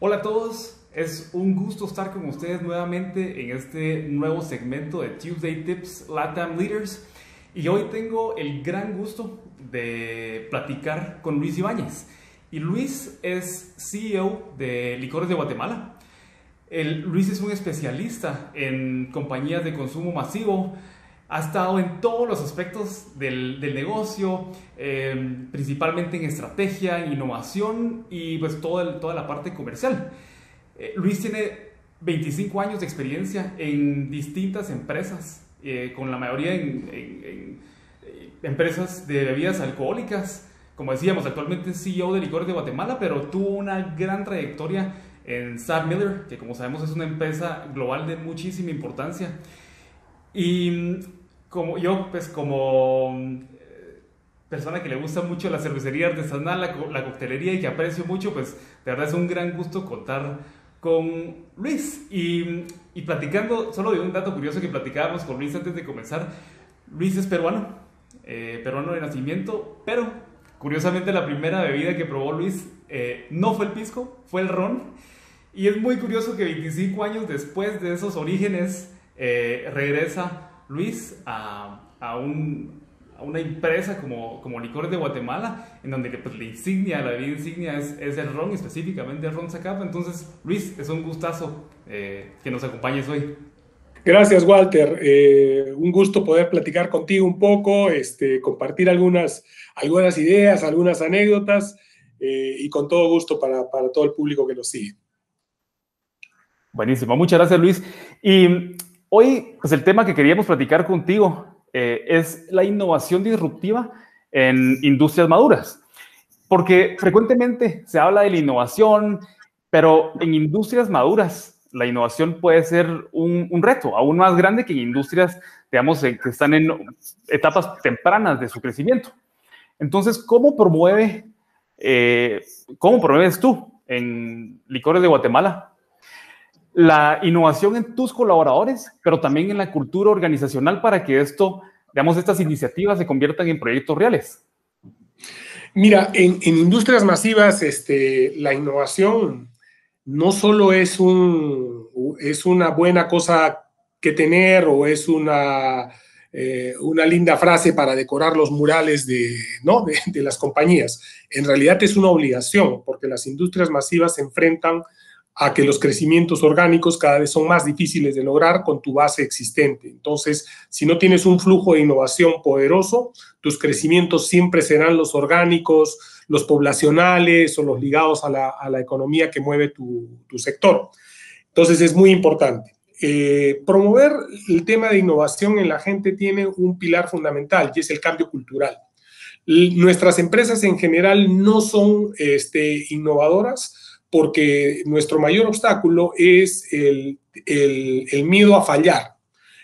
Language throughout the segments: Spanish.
Hola a todos, es un gusto estar con ustedes nuevamente en este nuevo segmento de Tuesday Tips LATAM Leaders y hoy tengo el gran gusto de platicar con Luis Ibáñez. Y Luis es CEO de Licores de Guatemala. Luis es un especialista en compañías de consumo masivo. Ha estado en todos los aspectos del negocio, principalmente en estrategia, en innovación y pues toda la parte comercial. Luis tiene 25 años de experiencia en distintas empresas, con la mayoría en empresas de bebidas alcohólicas. Como decíamos, actualmente es CEO de Licores de Guatemala, pero tuvo una gran trayectoria en SABMiller, que como sabemos es una empresa global de muchísima importancia. Y como yo, pues como persona que le gusta mucho la cervecería artesanal, la coctelería y que aprecio mucho, pues de verdad es un gran gusto contar con Luis. Y platicando, solo de un dato curioso que platicábamos con Luis antes de comenzar, Luis es peruano, peruano de nacimiento, pero curiosamente la primera bebida que probó Luis no fue el pisco, fue el ron. Y es muy curioso que 25 años después de esos orígenes regresa Luis a una empresa como Licores de Guatemala, en donde pues, la bebida insignia es el ron, específicamente el ron Zacapa. Entonces, Luis, es un gustazo que nos acompañes hoy. Gracias, Walter. Un gusto poder platicar contigo un poco, compartir algunas ideas, algunas anécdotas, y con todo gusto para todo el público que nos sigue. Buenísimo, muchas gracias, Luis. Y hoy, pues el tema que queríamos platicar contigo es la innovación disruptiva en industrias maduras. Porque frecuentemente se habla de la innovación, pero en industrias maduras la innovación puede ser un reto aún más grande que en industrias, digamos, que están en etapas tempranas de su crecimiento. Entonces, ¿cómo promueves tú en Licores de Guatemala la innovación en tus colaboradores, pero también en la cultura organizacional para que estas iniciativas se conviertan en proyectos reales? Mira, en industrias masivas, la innovación no solo es una buena cosa que tener o es una linda frase para decorar los murales ¿no? de las compañías. En realidad es una obligación, porque las industrias masivas se enfrentan a que los crecimientos orgánicos cada vez son más difíciles de lograr con tu base existente. Entonces, si no tienes un flujo de innovación poderoso, tus crecimientos siempre serán los orgánicos, los poblacionales o los ligados a la economía que mueve tu sector. Entonces, es muy importante. Promover el tema de innovación en la gente tiene un pilar fundamental y es el cambio cultural. Nuestras empresas en general no son innovadoras, porque nuestro mayor obstáculo es el miedo a fallar.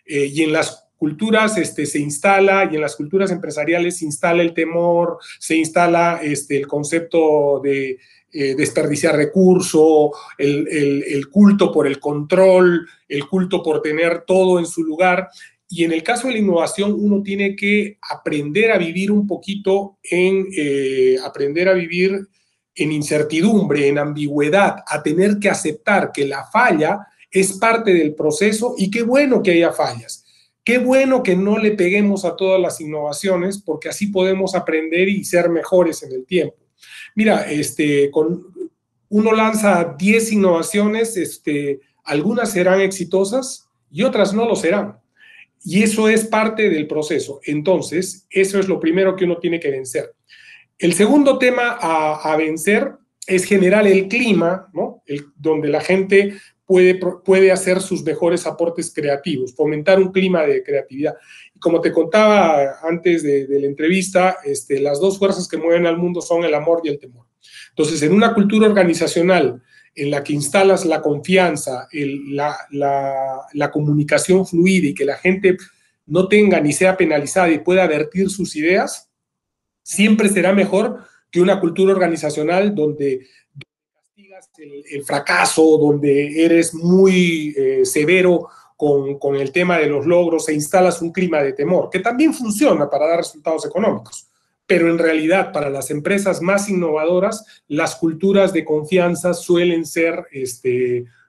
Y en las culturas se instala, y en las culturas empresariales se instala el temor, se instala el concepto de desperdiciar recursos, el culto por el control, el culto por tener todo en su lugar. Y en el caso de la innovación, uno tiene que aprender a vivir un poquito aprender a vivir en incertidumbre, en ambigüedad, a tener que aceptar que la falla es parte del proceso y qué bueno que haya fallas. Qué bueno que no le peguemos a todas las innovaciones porque así podemos aprender y ser mejores en el tiempo. Mira, uno lanza 10 innovaciones, algunas serán exitosas y otras no lo serán. Y eso es parte del proceso. Entonces, eso es lo primero que uno tiene que vencer. El segundo tema a vencer es generar el clima, ¿no? Donde la gente puede hacer sus mejores aportes creativos, fomentar un clima de creatividad. Y como te contaba antes de la entrevista, las dos fuerzas que mueven al mundo son el amor y el temor. Entonces, en una cultura organizacional en la que instalas la confianza, la comunicación fluida y que la gente no tenga ni sea penalizada y pueda vertir sus ideas, siempre será mejor que una cultura organizacional donde castigas el fracaso, donde eres muy severo con el tema de los logros e instalas un clima de temor, que también funciona para dar resultados económicos, pero en realidad para las empresas más innovadoras, las culturas de confianza suelen ser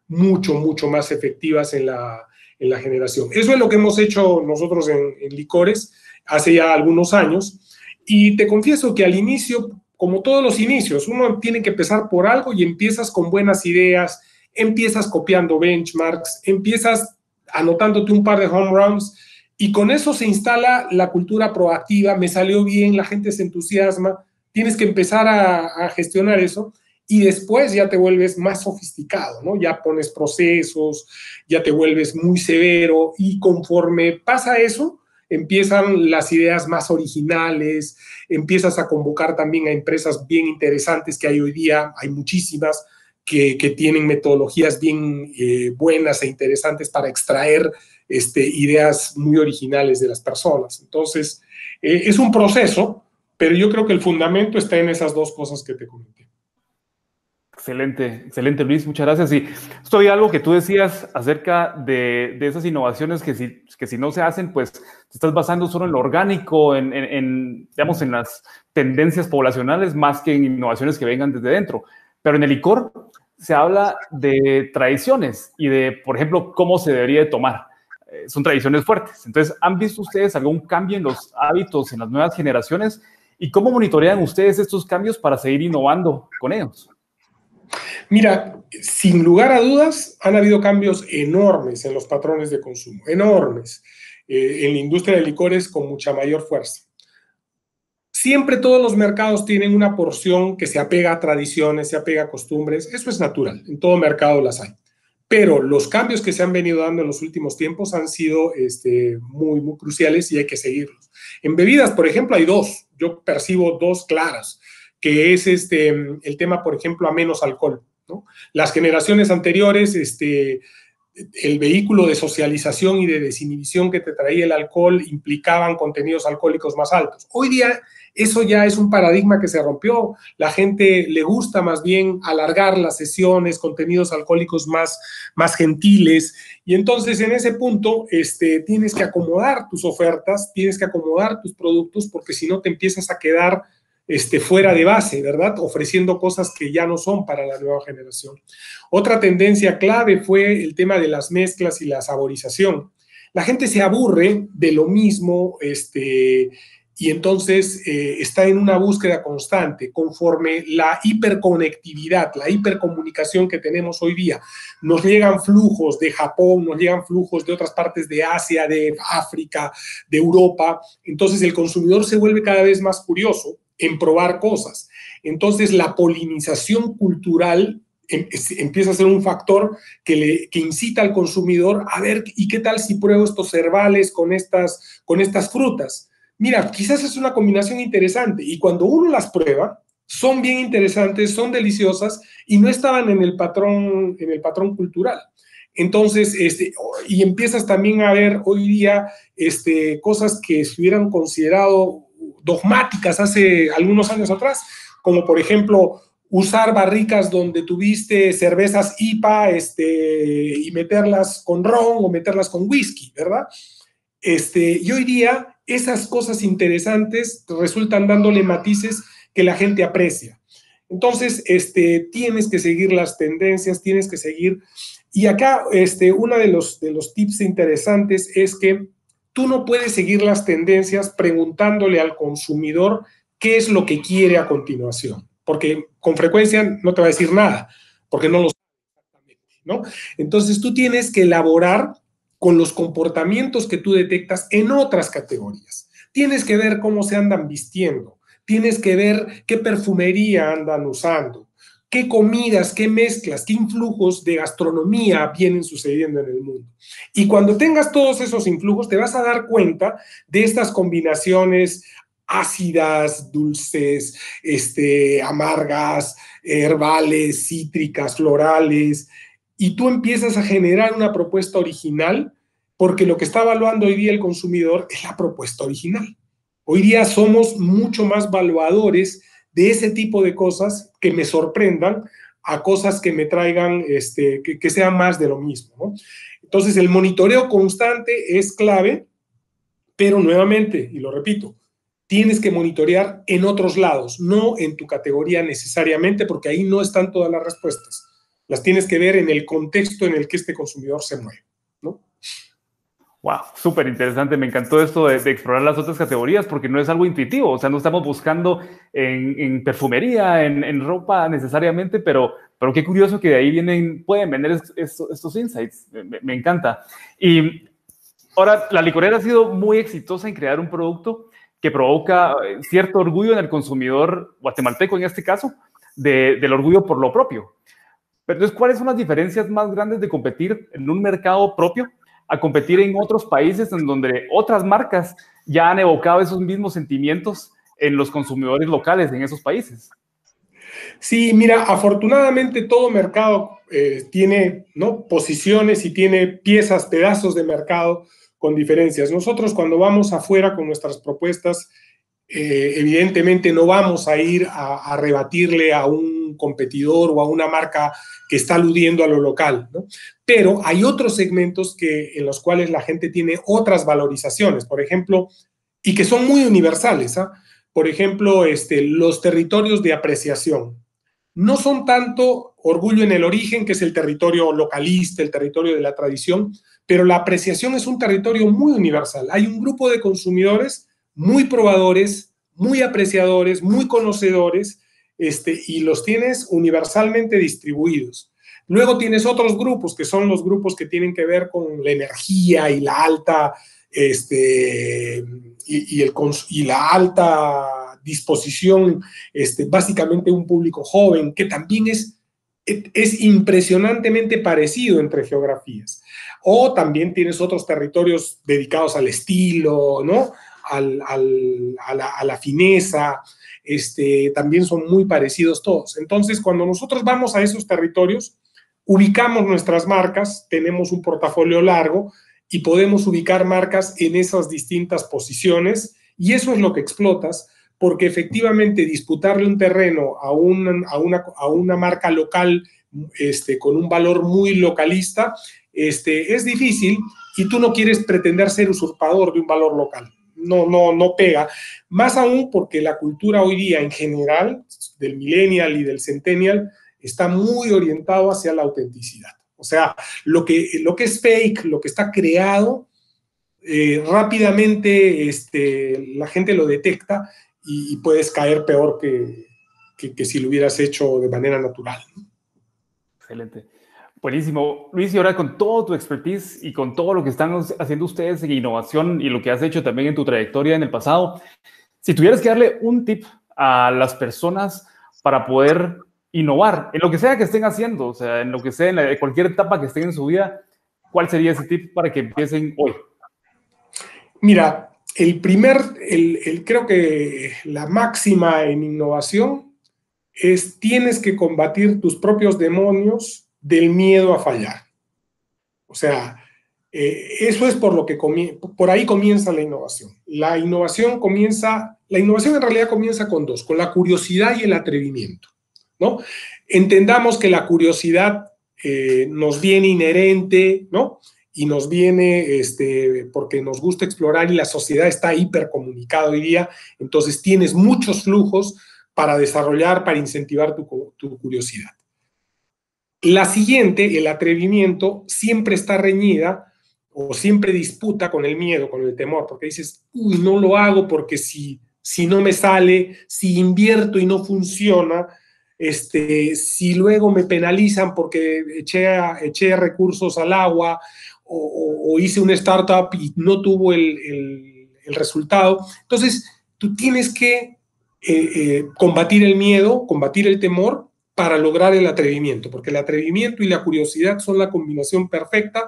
mucho más efectivas en la generación. Eso es lo que hemos hecho nosotros en Licores hace ya algunos años, y te confieso que al inicio, como todos los inicios, uno tiene que empezar por algo y empiezas con buenas ideas, empiezas copiando benchmarks, empiezas anotándote un par de home runs, y con eso se instala la cultura proactiva. Me salió bien, la gente se entusiasma, tienes que empezar a gestionar eso, y después ya te vuelves más sofisticado, ¿no? Ya pones procesos, ya te vuelves muy severo, y conforme pasa eso, empiezan las ideas más originales, empiezas a convocar también a empresas bien interesantes que hay hoy día, hay muchísimas que tienen metodologías bien buenas e interesantes para extraer ideas muy originales de las personas. Entonces, es un proceso, pero yo creo que el fundamento está en esas dos cosas que te comenté. Excelente, excelente, Luis, muchas gracias. Y esto es algo que tú decías acerca de esas innovaciones que si no se hacen, pues te estás basando solo en lo orgánico, digamos, en las tendencias poblacionales, más que en innovaciones que vengan desde dentro. Pero en el licor se habla de tradiciones y de, por ejemplo, cómo se debería de tomar. Son tradiciones fuertes. Entonces, ¿han visto ustedes algún cambio en los hábitos en las nuevas generaciones? ¿Y cómo monitorean ustedes estos cambios para seguir innovando con ellos? Mira, sin lugar a dudas, han habido cambios enormes en los patrones de consumo, enormes, en la industria de licores con mucha mayor fuerza. Siempre todos los mercados tienen una porción que se apega a tradiciones, se apega a costumbres, eso es natural, en todo mercado las hay. Pero los cambios que se han venido dando en los últimos tiempos han sido muy cruciales, y hay que seguirlos. En bebidas, por ejemplo, hay dos, yo percibo dos claras, que es el tema, por ejemplo, a menos alcohol, ¿no? Las generaciones anteriores, el vehículo de socialización y de desinhibición que te traía el alcohol implicaban contenidos alcohólicos más altos. Hoy día eso ya es un paradigma que se rompió. La gente le gusta más bien alargar las sesiones, contenidos alcohólicos más gentiles, y entonces en ese punto tienes que acomodar tus ofertas, tienes que acomodar tus productos, porque si no te empiezas a quedar fuera de base, ¿verdad? Ofreciendo cosas que ya no son para la nueva generación. Otra tendencia clave fue el tema de las mezclas y la saborización. La gente se aburre de lo mismo, y entonces está en una búsqueda constante. Conforme la hiperconectividad, la hipercomunicación que tenemos hoy día, nos llegan flujos de Japón, nos llegan flujos de otras partes de Asia, de África, de Europa, entonces el consumidor se vuelve cada vez más curioso en probar cosas. Entonces la polinización cultural empieza a ser un factor que incita al consumidor a ver, ¿y qué tal si pruebo estos herbales con estas frutas? Mira, quizás es una combinación interesante, y cuando uno las prueba, son bien interesantes, son deliciosas, y no estaban en el patrón cultural. Entonces, y empiezas también a ver hoy día cosas que se hubieran considerado dogmáticas hace algunos años atrás, como por ejemplo usar barricas donde tuviste cervezas IPA y meterlas con ron o meterlas con whisky, ¿verdad? Y hoy día esas cosas interesantes resultan dándole matices que la gente aprecia. Entonces, tienes que seguir las tendencias, tienes que seguir. Y acá, uno de los tips interesantes es que tú no puedes seguir las tendencias preguntándole al consumidor qué es lo que quiere a continuación, porque con frecuencia no te va a decir nada, porque no lo sabe exactamente, ¿no? Entonces, tú tienes que elaborar con los comportamientos que tú detectas en otras categorías. Tienes que ver cómo se andan vistiendo, tienes que ver qué perfumería andan usando, qué comidas, qué mezclas, qué influjos de gastronomía vienen sucediendo en el mundo. Y cuando tengas todos esos influjos, te vas a dar cuenta de estas combinaciones ácidas, dulces, amargas, herbales, cítricas, florales, y tú empiezas a generar una propuesta original, porque lo que está evaluando hoy día el consumidor es la propuesta original. Hoy día somos mucho más valuadores de ese tipo de cosas que me sorprendan a cosas que me traigan, que sean más de lo mismo, ¿no? Entonces, el monitoreo constante es clave, pero nuevamente, y lo repito, tienes que monitorear en otros lados, no en tu categoría necesariamente, porque ahí no están todas las respuestas. Las tienes que ver en el contexto en el que este consumidor se mueve, ¿no? Wow, súper interesante. Me encantó esto de explorar las otras categorías porque no es algo intuitivo. O sea, no estamos buscando en perfumería, en ropa necesariamente, pero qué curioso que de ahí pueden venir estos insights. Me encanta. Y ahora, la licorera ha sido muy exitosa en crear un producto que provoca cierto orgullo en el consumidor guatemalteco, en este caso, del orgullo por lo propio. Pero entonces, ¿cuáles son las diferencias más grandes de competir en un mercado propio a competir en otros países en donde otras marcas ya han evocado esos mismos sentimientos en los consumidores locales en esos países? Sí, mira, afortunadamente todo mercado tiene, ¿no?, posiciones y tiene piezas, pedazos de mercado con diferencias. Nosotros cuando vamos afuera con nuestras propuestas, evidentemente no vamos a ir a rebatirle a un competidor o a una marca que está aludiendo a lo local, ¿no? Pero hay otros segmentos en los cuales la gente tiene otras valorizaciones, por ejemplo, y que son muy universales, ¿ah? Por ejemplo, los territorios de apreciación. No son tanto orgullo en el origen, que es el territorio localista, el territorio de la tradición, pero la apreciación es un territorio muy universal. Hay un grupo de consumidores muy probadores, muy apreciadores, muy conocedores, y los tienes universalmente distribuidos. Luego tienes otros grupos, que son los grupos que tienen que ver con la energía y la alta, y la alta disposición, básicamente un público joven, que también es impresionantemente parecido entre geografías. O también tienes otros territorios dedicados al estilo, ¿no? A la fineza, también son muy parecidos todos. Entonces, cuando nosotros vamos a esos territorios, ubicamos nuestras marcas, tenemos un portafolio largo y podemos ubicar marcas en esas distintas posiciones, y eso es lo que explotas, porque efectivamente disputarle un terreno a una marca local, con un valor muy localista, es difícil, y tú no quieres pretender ser usurpador de un valor local. No pega. Más aún porque la cultura hoy día en general, del millennial y del centennial, está muy orientado hacia la autenticidad. O sea, lo que es fake, lo que está creado, rápidamente la gente lo detecta, y puedes caer peor que si lo hubieras hecho de manera natural. Excelente. Buenísimo. Luis, y ahora con todo tu expertise y con todo lo que están haciendo ustedes en innovación y lo que has hecho también en tu trayectoria en el pasado, si tuvieras que darle un tip a las personas para poder innovar en lo que sea que estén haciendo, o sea, en lo que sea, en cualquier etapa que estén en su vida, ¿cuál sería ese tip para que empiecen hoy? Mira, creo que la máxima en innovación es: tienes que combatir tus propios demonios del miedo a fallar. O sea, eso es por ahí comienza la innovación. La innovación en realidad comienza con la curiosidad y el atrevimiento, ¿no? Entendamos que la curiosidad nos viene inherente, ¿no? Y nos viene porque nos gusta explorar, y la sociedad está hipercomunicada hoy día, entonces tienes muchos flujos para desarrollar, para incentivar tu curiosidad. La siguiente, el atrevimiento, siempre está reñida o siempre disputa con el miedo, con el temor, porque dices, uy, no lo hago porque si no me sale, si invierto y no funciona, si luego me penalizan porque eché recursos al agua, o hice una startup y no tuvo el resultado. Entonces, tú tienes que combatir el miedo, combatir el temor, para lograr el atrevimiento, porque el atrevimiento y la curiosidad son la combinación perfecta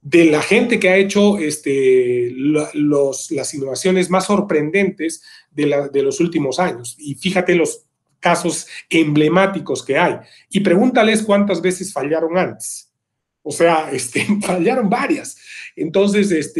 de la gente que ha hecho las innovaciones más sorprendentes de los últimos años. Y fíjate los casos emblemáticos que hay. Y pregúntales cuántas veces fallaron antes. O sea, fallaron varias. Entonces,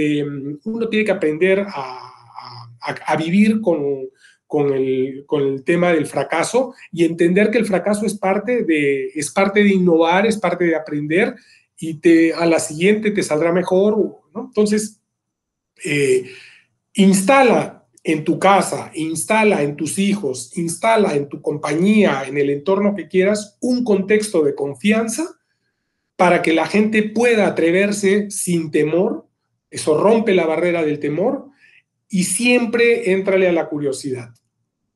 uno tiene que aprender a vivir con el tema del fracaso, y entender que el fracaso es parte de innovar, es parte de aprender, y a la siguiente te saldrá mejor, ¿no? Entonces, instala en tu casa, instala en tus hijos, instala en tu compañía, en el entorno que quieras, un contexto de confianza para que la gente pueda atreverse sin temor. Eso rompe la barrera del temor y siempre éntrale a la curiosidad.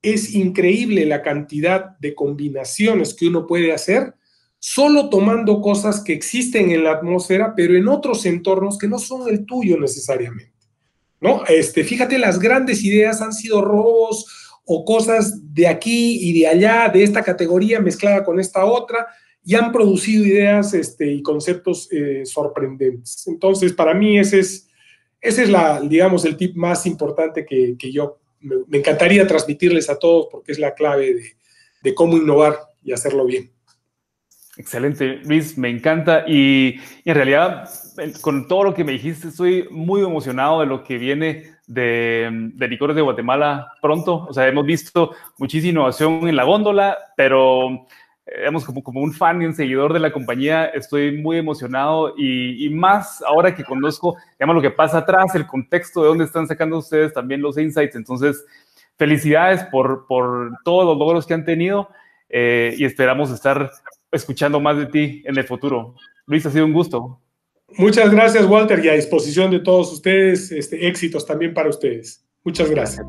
Es increíble la cantidad de combinaciones que uno puede hacer solo tomando cosas que existen en la atmósfera, pero en otros entornos que no son el tuyo necesariamente, ¿no? Fíjate, las grandes ideas han sido robos o cosas de aquí y de allá, de esta categoría mezclada con esta otra, y han producido ideas y conceptos sorprendentes. Entonces, para mí ese es digamos, el tip más importante que yo me encantaría transmitirles a todos, porque es la clave de cómo innovar y hacerlo bien. Excelente, Luis, me encanta. Y en realidad, con todo lo que me dijiste, estoy muy emocionado de lo que viene de Licores de Guatemala pronto. O sea, hemos visto muchísima innovación en la góndola, pero digamos, como un fan y un seguidor de la compañía, estoy muy emocionado y más ahora que conozco, digamos, lo que pasa atrás, el contexto de dónde están sacando ustedes también los insights. Entonces, felicidades por todos los logros que han tenido y esperamos estar escuchando más de ti en el futuro. Luis, ha sido un gusto. Muchas gracias, Walter, y a disposición de todos ustedes, éxitos también para ustedes. Muchas gracias.